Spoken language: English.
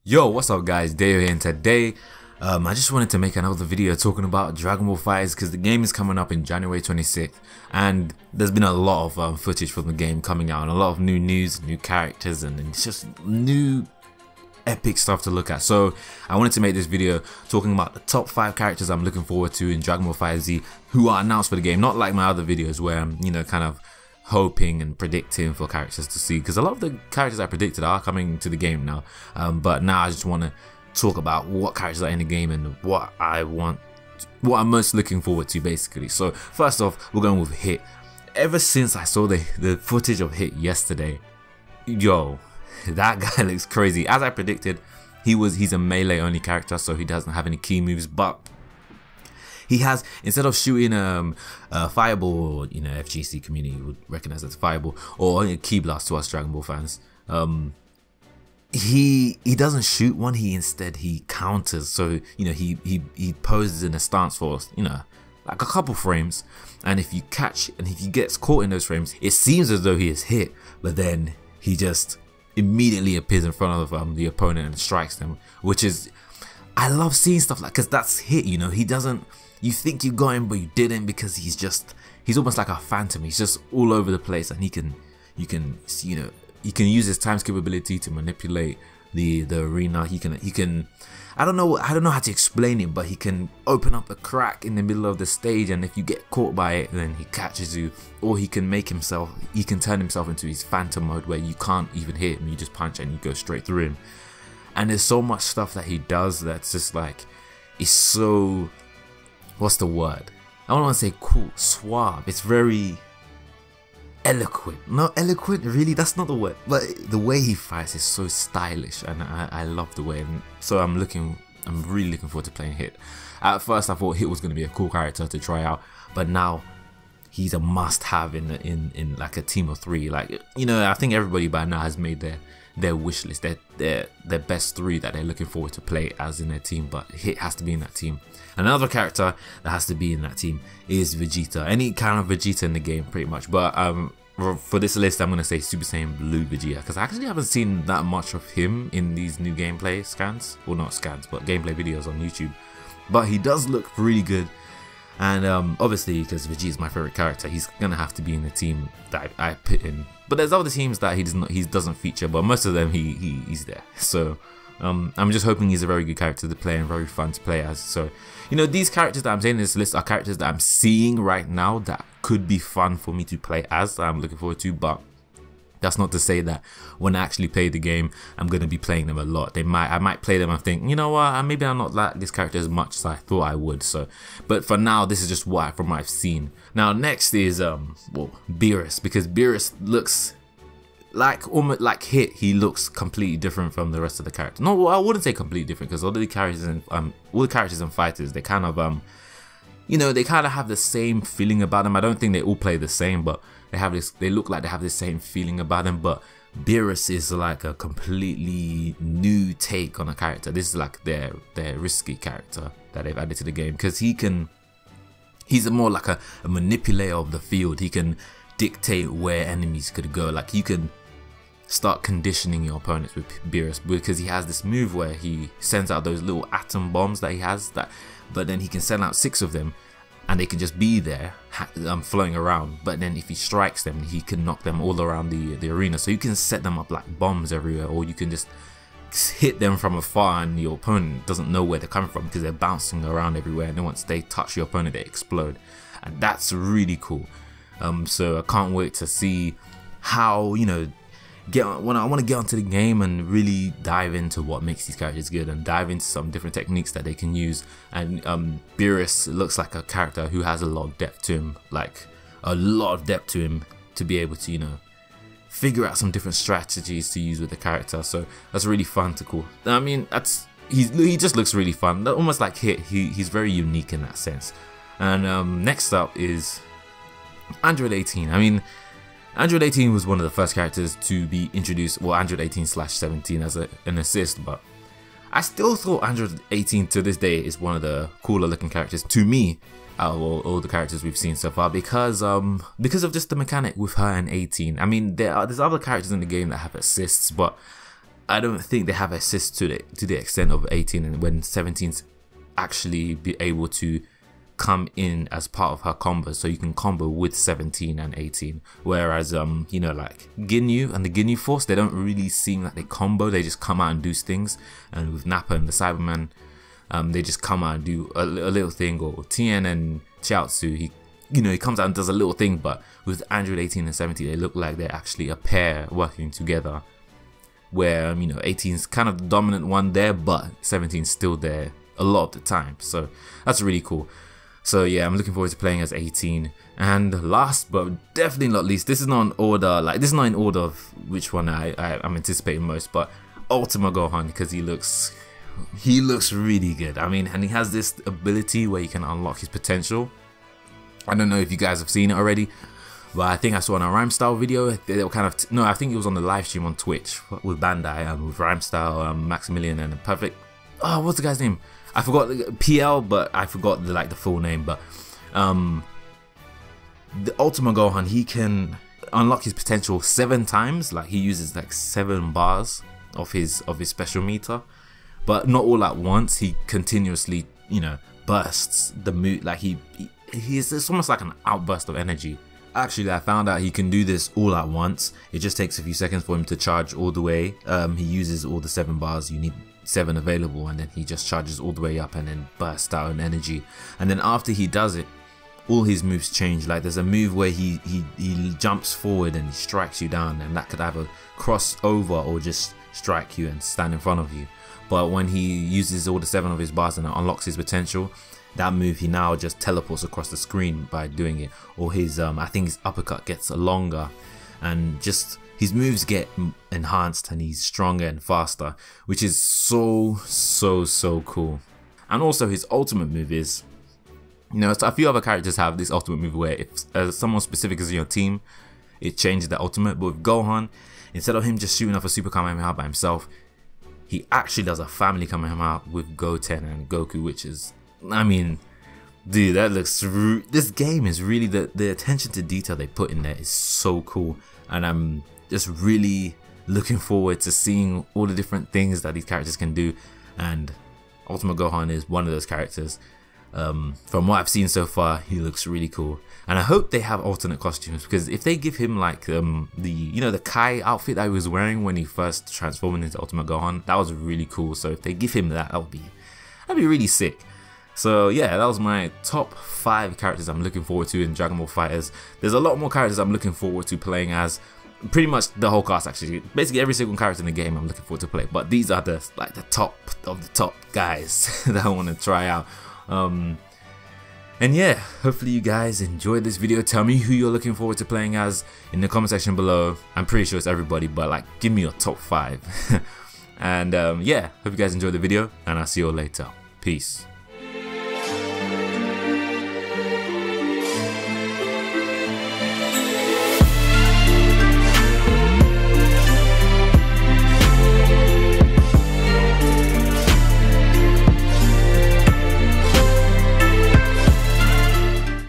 Yo, what's up guys, Dave here, and today I just wanted to make another video talking about Dragon Ball FighterZ because the game is coming up in January 26th and there's been a lot of footage from the game coming out and a lot of new news, new characters, and it's just new epic stuff to look at. So I wanted to make this video talking about the top 5 characters I'm looking forward to in Dragon Ball FighterZ who are announced for the game, not like my other videos where I'm kind of hoping and predicting for characters to see, because a lot of the characters I predicted are coming to the game now, but now I just want to talk about what characters are in the game and what I'm most looking forward to basically. So first off, we're going with Hit. Ever since I saw the footage of Hit yesterday, yo, that guy looks crazy. As I predicted, he's a melee only character, so he doesn't have any key moves, but he has, instead of shooting a fireball, FGC community would recognize as fireball, or a key blast to us Dragon Ball fans, he doesn't shoot one, he counters. So he poses in a stance for like a couple frames, and if you catch and if he gets caught in those frames, it seems as though he is hit, but then he just immediately appears in front of the opponent and strikes them, which is, I love seeing stuff like, because that's Hit. He doesn't, you think you got him but you didn't, because he's almost like a phantom. He's just all over the place, and he can use his time skip ability to manipulate the arena. He can I don't know how to explain it, but he can open up a crack in the middle of the stage, and if you get caught by it, then he catches you. Or he can turn himself into his phantom mode where you can't even hit him, you just punch and you go straight through him. And there's so much stuff that he does that's just like, it's so, what's the word? I don't want to say cool, suave. It's very eloquent. No, eloquent, really, that's not the word. But the way he fights is so stylish, and I love the way. And so I'm really looking forward to playing Hit. At first I thought Hit was going to be a cool character to try out, but now he's a must-have in like a team of 3. Like, I think everybody by now has made their wish list, their best 3 that they're looking forward to play as in their team, but Hit has to be in that team. Another character that has to be in that team is Vegeta. Any kind of Vegeta in the game pretty much, but for this list I'm going to say Super Saiyan Blue Vegeta, because I actually haven't seen that much of him in these new gameplay scans, well, not scans, but gameplay videos on YouTube. But he does look really good, and obviously because Vegeta is my favorite character, he's going to have to be in the team that I put in. But there's other teams that he doesn't feature, but most of them he's there. So I'm just hoping he's a very good character to play and very fun to play as. So these characters that I'm saying in this list are characters that I'm seeing right now that could be fun for me to play as, that I'm looking forward to. But that's not to say that when I actually play the game I'm going to be playing them a lot. I might play them and think, you know what, maybe I'm not like this character as much as I thought I would. So, but for now, this is just from what I've seen. Now next is Beerus, because Beerus looks like almost like Hit. He looks completely different from the rest of the characters. No, I wouldn't say completely different, because all the characters in FighterZ, they kind of they kind of have the same feeling about them. I don't think they all play the same, but they look like they have the same feeling about them. But Beerus is like a completely new take on a character. This is like their risky character that they've added to the game, because he's more like a manipulator of the field. He can dictate where enemies could go. Like, you can start conditioning your opponents with Beerus, because he has this move where he sends out those little atom bombs that he has, but then he can send out 6 of them and they can just be there floating around. But then if he strikes them, he can knock them all around the arena. So you can set them up like bombs everywhere, or you can just hit them from afar and your opponent doesn't know where they're coming from because they're bouncing around everywhere, and then once they touch your opponent they explode, and that's really cool. So I can't wait to see how I want to get onto the game and really dive into what makes these characters good, and dive into some different techniques that they can use. And Beerus looks like a character who has a lot of depth to him, like a lot of depth to him, to be able to figure out some different strategies to use with the character. So that's really fun to cool. I mean, he just looks really fun, almost like Hit. He's very unique in that sense. And next up is Android 18. I mean, Android 18 was one of the first characters to be introduced, well, Android 18/17 as an assist, but I still thought Android 18 to this day is one of the cooler looking characters to me out of all the characters we've seen so far, because of just the mechanic with her and 18. I mean, there's other characters in the game that have assists, but I don't think they have assists to the extent of 18, and when 17's actually be able to come in as part of her combo, so you can combo with 17 and 18. Whereas you know, like Ginyu and the Ginyu Force, they don't really seem like they combo, they just come out and do things. And with Nappa and the Cyberman, they just come out and do a little thing. Or Tien and Chiaotzu, he comes out and does a little thing. But with Android 18 and 17, they look like they're actually a pair working together, where you know, 18's kind of the dominant one there, but 17's still there a lot of the time. So that's really cool. So yeah, I'm looking forward to playing as 18. And last but definitely not least, this is not in order, like this is not in order of which one I'm anticipating most, but Ultima Gohan, because he looks really good. I mean, and he has this ability where he can unlock his potential. I don't know if you guys have seen it already, but I think I saw in a Rhyme Style video. They were kind of no, I think it was on the live stream on Twitch with Bandai, with Rhyme Style, Maximilian, and Perfect. Oh, what's the guy's name? I forgot, PL, but I forgot the full name. But the Ultima Gohan, he can unlock his potential 7 times. Like he uses like 7 bars of his special meter, but not all at once. He continuously, you know, bursts the mood. Like it's almost like an outburst of energy. Actually, I found out he can do this all at once. It just takes a few seconds for him to charge all the way. He uses all the 7 bars. You need 7 available, and then he just charges all the way up and then bursts out in energy. And then after he does it, all his moves change. Like there's a move where he jumps forward and he strikes you down, and that could either cross over or just strike you and stand in front of you. But when he uses all the 7 of his bars and unlocks his potential, that move, he now just teleports across the screen by doing it. Or his I think his uppercut gets longer, and just his moves get enhanced, and he's stronger and faster, which is so cool. And also his ultimate move is, you know, a few other characters have this ultimate move where if someone specific is in your team, it changes the ultimate. But with Gohan, instead of him just shooting off a Super Kamehameha by himself, he actually does a family Kamehameha with Goten and Goku, which is, I mean, dude, that looks, this game is really, the attention to detail they put in there is so cool. And I'm just really looking forward to seeing all the different things that these characters can do, and Ultima Gohan is one of those characters. From what I've seen so far, he looks really cool, and I hope they have alternate costumes, because if they give him like the Kai outfit that he was wearing when he first transformed into Ultima Gohan, that was really cool. So if they give him that, that'd be really sick. So yeah, that was my top 5 characters I'm looking forward to in Dragon Ball FighterZ. There's a lot more characters I'm looking forward to playing as. Pretty much the whole cast, actually. Basically every single character in the game I'm looking forward to play. But these are the top of the top guys that I want to try out. And yeah, hopefully you guys enjoyed this video. Tell me who you're looking forward to playing as in the comment section below. I'm pretty sure it's everybody, but like, give me your top 5. And yeah, hope you guys enjoyed the video, and I'll see you all later. Peace.